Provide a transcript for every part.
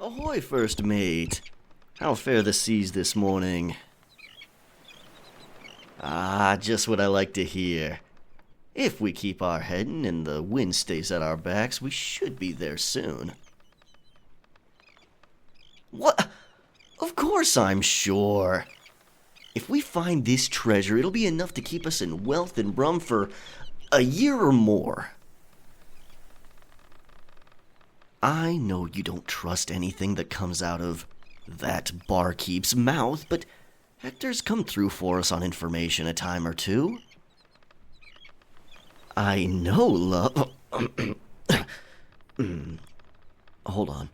Ahoy, first mate. How fare the seas this morning? Ah, just what I like to hear. If we keep our heading and the wind stays at our backs, we should be there soon. What? Of course I'm sure. If we find this treasure, it'll be enough to keep us in wealth and rum for a year or more. I know you don't trust anything that comes out of that barkeep's mouth, but Hector's come through for us on information a time or two. I know, love. Hold on.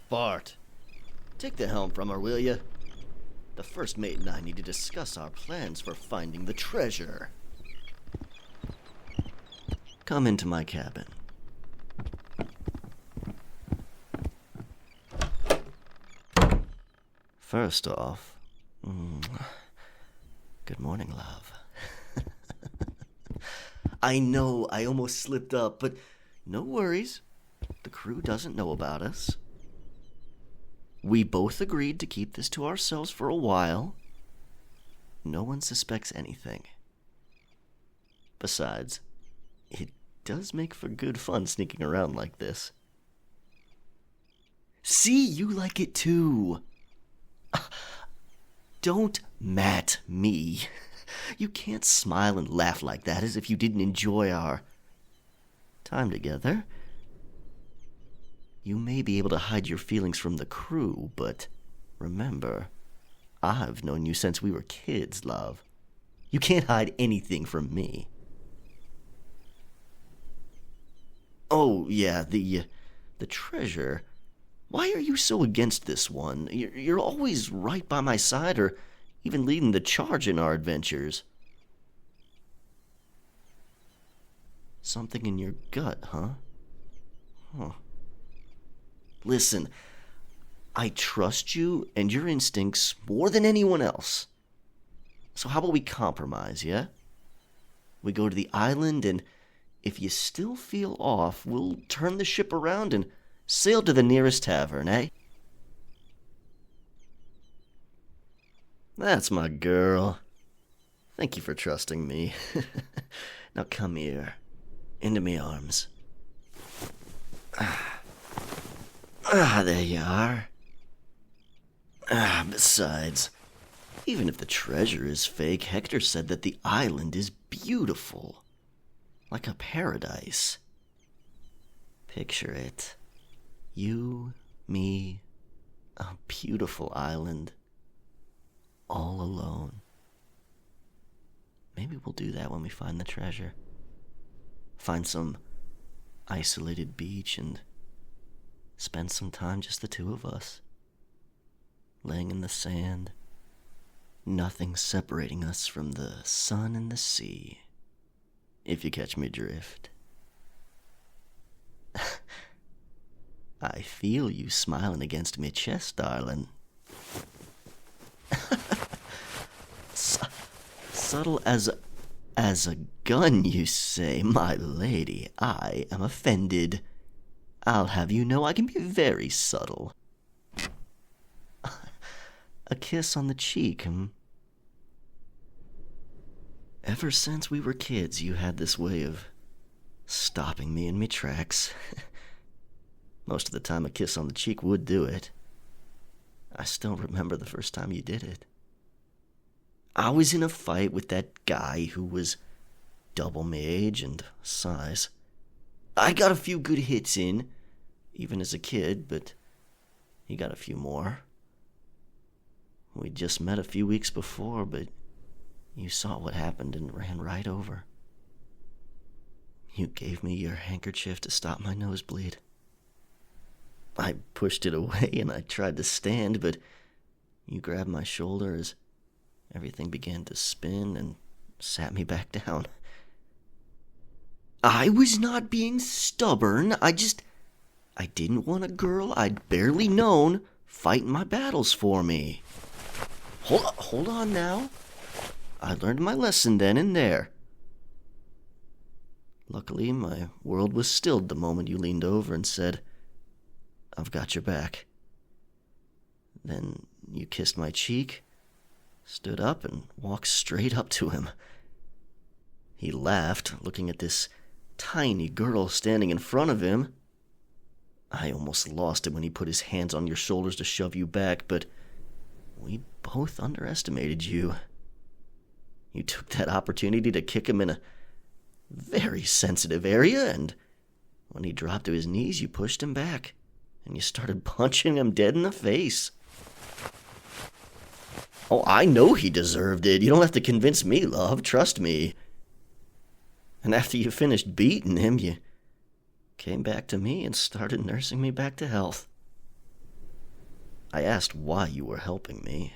Bart, take the helm from her, will you? The first mate and I need to discuss our plans for finding the treasure. Come into my cabin. First off, good morning, love. I know I almost slipped up, but no worries. The crew doesn't know about us. We both agreed to keep this to ourselves for a while. No one suspects anything. Besides, it does make for good fun sneaking around like this. See, you like it too. Don't Matt me. You can't smile and laugh like that as if you didn't enjoy our time together. You may be able to hide your feelings from the crew, but remember, I've known you since we were kids, love. You can't hide anything from me. Oh, yeah, the treasure. Why are you so against this one? You're always right by my side, or even leading the charge in our adventures. Something in your gut, huh? Huh. Listen, I trust you and your instincts more than anyone else. So how about we compromise, yeah? We go to the island, and if you still feel off, we'll turn the ship around and sail to the nearest tavern, eh? That's my girl. Thank you for trusting me. Now come here, into me arms. There you are. Besides, even if the treasure is fake, Hector said that the island is beautiful. Like a paradise. Picture it. You, me, a beautiful island. All alone. Maybe we'll do that when we find the treasure. Find some isolated beach and spend some time just the two of us. Laying in the sand. Nothing separating us from the sun and the sea. If you catch me drift. I feel you smiling against me chest, darling. Subtle as a gun, you say, my lady. I am offended. I'll have you know I can be very subtle. A kiss on the cheek, Ever since we were kids, you had this way of stopping me in me tracks. Most of the time, a kiss on the cheek would do it. I still remember the first time you did it. I was in a fight with that guy who was double my age and size. I got a few good hits in, even as a kid, but he got a few more. We'd just met a few weeks before, but you saw what happened and ran right over. You gave me your handkerchief to stop my nosebleed. I pushed it away and I tried to stand, but you grabbed my shoulder as everything began to spin and sat me back down. I was not being stubborn. I didn't want a girl I'd barely known fighting my battles for me. Hold on now. I learned my lesson then and there. Luckily, my world was stilled the moment you leaned over and said, "I've got your back." Then you kissed my cheek, stood up, and walked straight up to him. He laughed, looking at this tiny girl standing in front of him. I almost lost it when he put his hands on your shoulders to shove you back, but we both underestimated you. You took that opportunity to kick him in a very sensitive area, and when he dropped to his knees, you pushed him back, and you started punching him dead in the face. Oh, I know he deserved it. You don't have to convince me, love. Trust me. And after you finished beating him, you came back to me and started nursing me back to health. I asked why you were helping me,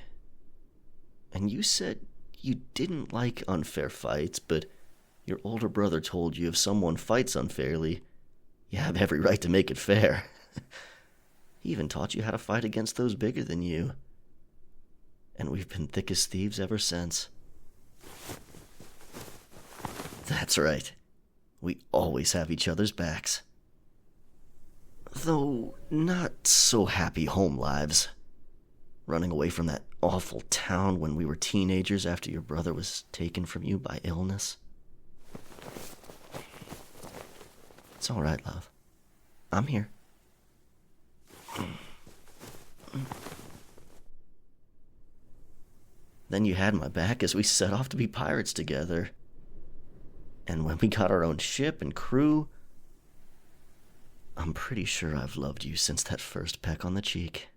and you said you didn't like unfair fights, but your older brother told you if someone fights unfairly, you have every right to make it fair. He even taught you how to fight against those bigger than you. And we've been thick as thieves ever since. That's right. We always have each other's backs. Though not so happy home lives. Running away from that awful town when we were teenagers after your brother was taken from you by illness. It's all right, love. I'm here. Then you had my back as we set off to be pirates together. And when we got our own ship and crew, I'm pretty sure I've loved you since that first peck on the cheek.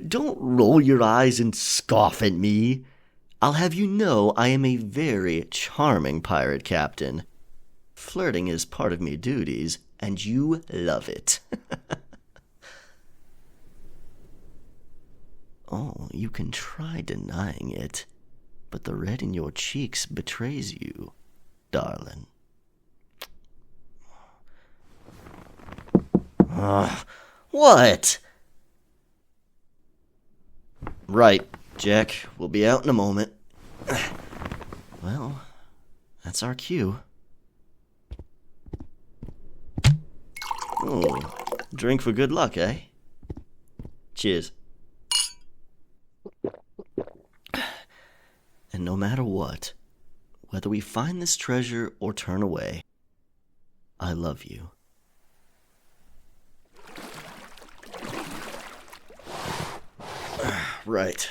Don't roll your eyes and scoff at me. I'll have you know I am a very charming pirate captain. Flirting is part of me duties, and you love it. Oh, you can try denying it, but the red in your cheeks betrays you, darling. What? Right, Jack. We'll be out in a moment. Well, that's our cue. Oh, drink for good luck, eh? Cheers. And no matter what, whether we find this treasure or turn away, I love you. Right.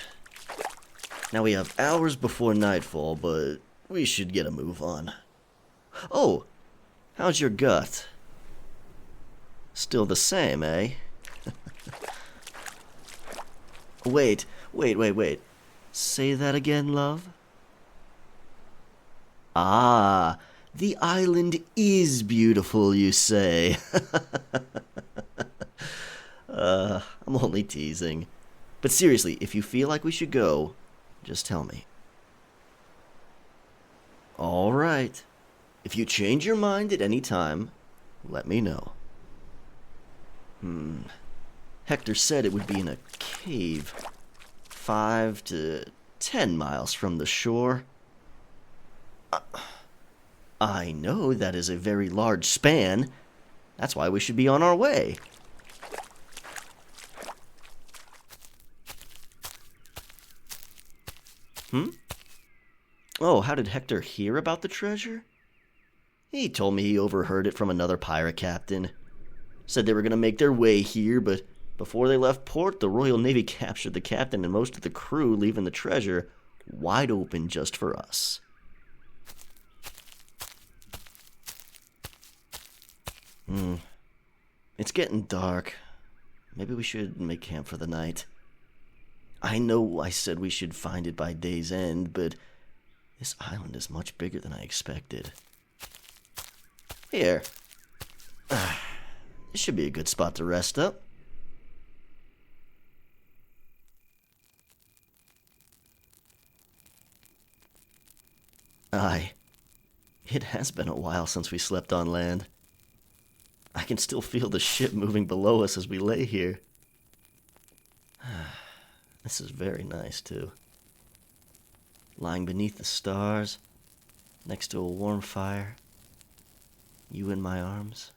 Now we have hours before nightfall, but we should get a move on. Oh, how's your gut? Still the same, eh? Wait. Say that again, love? Ah, the island is beautiful, you say. I'm only teasing. But seriously, if you feel like we should go, just tell me. All right. If you change your mind at any time, let me know. Hector said it would be in a cave, 5 to 10 miles from the shore. I know that is a very large span. That's why we should be on our way. Oh, how did Hector hear about the treasure? He told me he overheard it from another pirate captain. Said they were going to make their way here, but before they left port, the Royal Navy captured the captain and most of the crew, leaving the treasure wide open just for us. It's getting dark. Maybe we should make camp for the night. I know I said we should find it by day's end, but this island is much bigger than I expected. Here. This should be a good spot to rest up. Aye. It has been a while since we slept on land. I can still feel the ship moving below us as we lay here. This is very nice, too. Lying beneath the stars, next to a warm fire, you in my arms.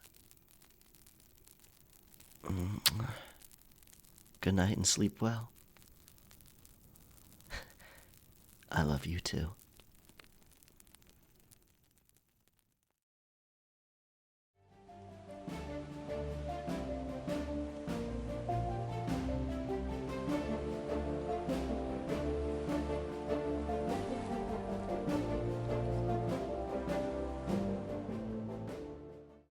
Good night and sleep well. I love you too.